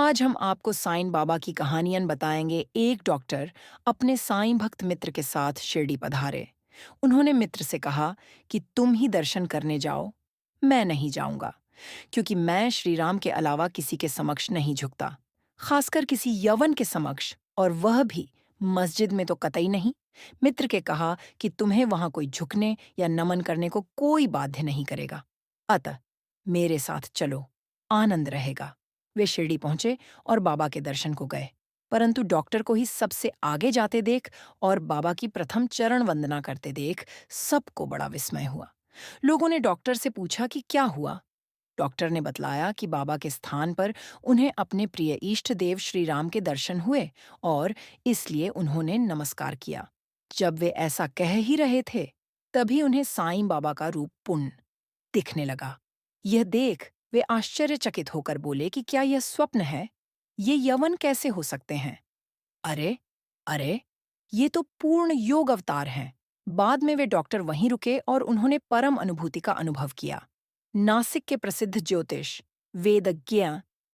आज हम आपको साईं बाबा की कहानियां बताएंगे। एक डॉक्टर अपने साईं भक्त मित्र के साथ शिरडी पधारे। उन्होंने मित्र से कहा कि तुम ही दर्शन करने जाओ, मैं नहीं जाऊंगा, क्योंकि मैं श्री राम के अलावा किसी के समक्ष नहीं झुकता, खासकर किसी यवन के समक्ष, और वह भी मस्जिद में तो कतई नहीं। मित्र के कहा कि तुम्हें वहां कोई झुकने या नमन करने को कोई बाध्य नहीं करेगा, अतः मेरे साथ चलो, आनंद रहेगा। वे शिरडी पहुंचे और बाबा के दर्शन को गए, परंतु डॉक्टर को ही सबसे आगे जाते देख और बाबा की प्रथम चरण वंदना करते देख सबको बड़ा विस्मय हुआ। लोगों ने डॉक्टर से पूछा कि क्या हुआ। डॉक्टर ने बतलाया कि बाबा के स्थान पर उन्हें अपने प्रिय इष्ट देव श्री राम के दर्शन हुए और इसलिए उन्होंने नमस्कार किया। जब वे ऐसा कह ही रहे थे, तभी उन्हें साईं बाबा का रूप पुण्य दिखने लगा। यह देख वे आश्चर्यचकित होकर बोले कि क्या यह स्वप्न है? ये यवन कैसे हो सकते हैं? अरे, अरे, ये तो पूर्ण योग अवतार हैं। बाद में वे डॉक्टर वहीं रुके और उन्होंने परम अनुभूति का अनुभव किया। नासिक के प्रसिद्ध ज्योतिष, वेदज्ञ,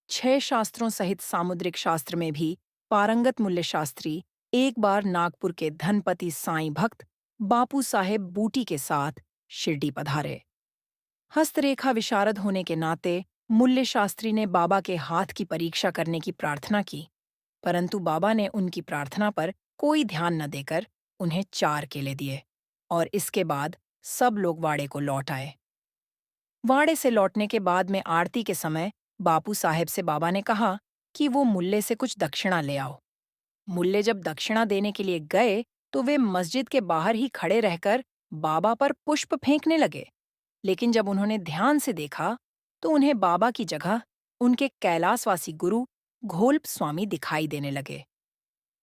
6 शास्त्रों सहित सामुद्रिक शास्त्र में भी पारंगत मूल्य शास्त्री एक बार नागपुर के धनपति साईं भक्त बापू साहेब बूटी के साथ शिरडी पधारे। हस्तरेखा विशारद होने के नाते मूल्य शास्त्री ने बाबा के हाथ की परीक्षा करने की प्रार्थना की, परंतु बाबा ने उनकी प्रार्थना पर कोई ध्यान न देकर उन्हें 4 केले दिए और इसके बाद सब लोग वाड़े को लौट आए। वाड़े से लौटने के बाद में आरती के समय बापू साहेब से बाबा ने कहा कि वो मुल्ले से कुछ दक्षिणा ले आओ। मुल्ले जब दक्षिणा देने के लिए गए तो वे मस्जिद के बाहर ही खड़े रहकर बाबा पर पुष्प फेंकने लगे, लेकिन जब उन्होंने ध्यान से देखा तो उन्हें बाबा की जगह उनके कैलाशवासी गुरु घोल्प स्वामी दिखाई देने लगे।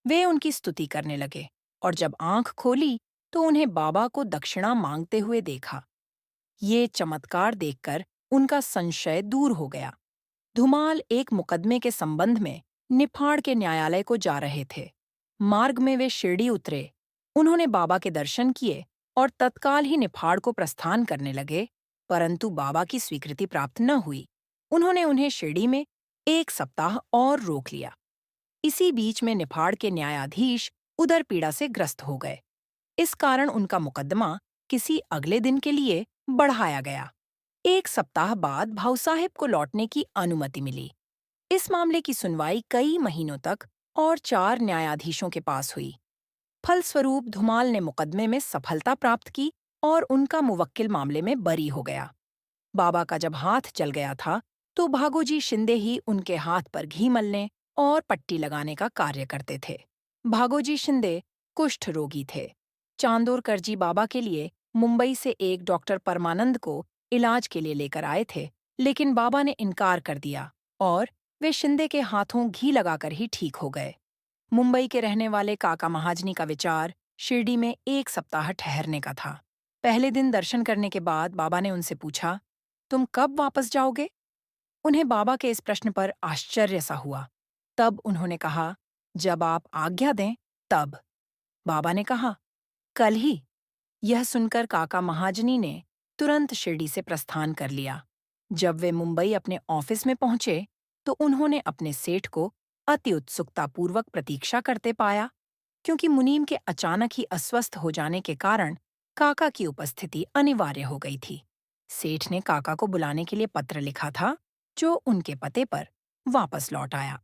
वे उनकी स्तुति करने लगे और जब आंख खोली तो उन्हें बाबा को दक्षिणा मांगते हुए देखा। ये चमत्कार देखकर उनका संशय दूर हो गया। धुमाल एक मुकदमे के संबंध में निफाड़ के न्यायालय को जा रहे थे। मार्ग में वे शिरडी उतरे। उन्होंने बाबा के दर्शन किए और तत्काल ही निफाड़ को प्रस्थान करने लगे, परंतु बाबा की स्वीकृति प्राप्त न हुई। उन्होंने उन्हें शिरडी में 1 सप्ताह और रोक लिया। इसी बीच में निफाड़ के न्यायाधीश उदर पीड़ा से ग्रस्त हो गए। इस कारण उनका मुकदमा किसी अगले दिन के लिए बढ़ाया गया। 1 सप्ताह बाद भाऊ साहेब को लौटने की अनुमति मिली। इस मामले की सुनवाई कई महीनों तक और 4 न्यायाधीशों के पास हुई। फलस्वरूप धुमाल ने मुकदमे में सफलता प्राप्त की और उनका मुवक्किल मामले में बरी हो गया। बाबा का जब हाथ जल गया था तो भागोजी शिंदे ही उनके हाथ पर घी मलने और पट्टी लगाने का कार्य करते थे। भागोजी शिंदे कुष्ठ रोगी थे। चांदोरकर जी बाबा के लिए मुंबई से एक डॉक्टर परमानंद को इलाज के लिए लेकर आए थे, लेकिन बाबा ने इनकार कर दिया और वे शिंदे के हाथों घी लगाकर ही ठीक हो गए। मुंबई के रहने वाले काका महाजनी का विचार शिरडी में 1 सप्ताह ठहरने का था। पहले दिन दर्शन करने के बाद बाबा ने उनसे पूछा, तुम कब वापस जाओगे? उन्हें बाबा के इस प्रश्न पर आश्चर्य सा हुआ। तब उन्होंने कहा, जब आप आज्ञा दें तब। बाबा ने कहा, कल ही। यह सुनकर काका महाजनी ने तुरंत शिरडी से प्रस्थान कर लिया। जब वे मुंबई अपने ऑफिस में पहुंचे तो उन्होंने अपने सेठ को अति उत्सुकतापूर्वक प्रतीक्षा करते पाया, क्योंकि मुनीम के अचानक ही अस्वस्थ हो जाने के कारण काका की उपस्थिति अनिवार्य हो गई थी। सेठ ने काका को बुलाने के लिए पत्र लिखा था, जो उनके पते पर वापस लौट आया।